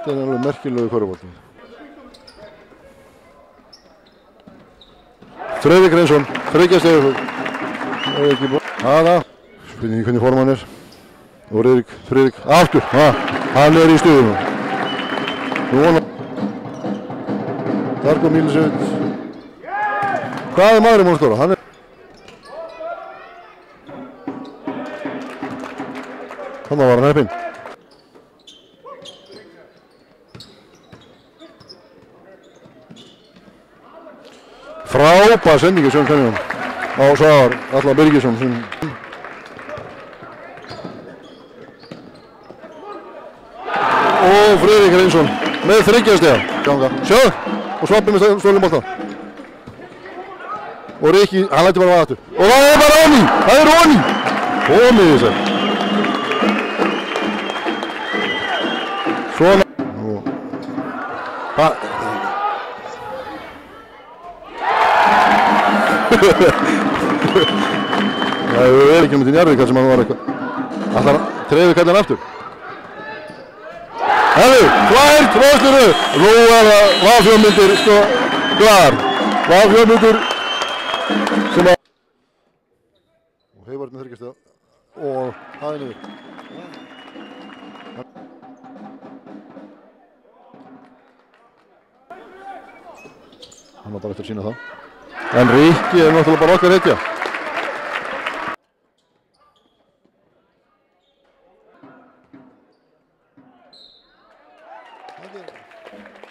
Þetta er alveg merkilegu körfubolti. Friðrik Reynsson, þriggja stiga. Aða, spurningi hvernig form hann er. Og Friðrik, aftur, hann er í stuðinu. Darko Milisevic. Hvað er maðurinn múin að skora? Hann er... Þannig var hann heppinn. Frábær sendingi Sjón Kanjón á Svavar Atla Birgisson sem... Og Friðrik Reynsson með þriggja stiga. Sjáðu, og Svabbi með stólum bolta. Og Rikki, hann lætur bara aftur. Og það er bara Óni! Það er Óni! Komið þess að. Svona. Það hefur verið ekki um til Njarðvík sem hann var eitthvað. Ætlar að treyfi kallan aftur. Hefðu, tvær tróðsluru. Nú er það Vafjörmundur sko klar. Vafjörmundur sem að... Og Heiðvarn með þriggja stiga. Og það er niður. Hann var bara eftir að sína það. En Rikki er náttúrulega bara okkar hetja.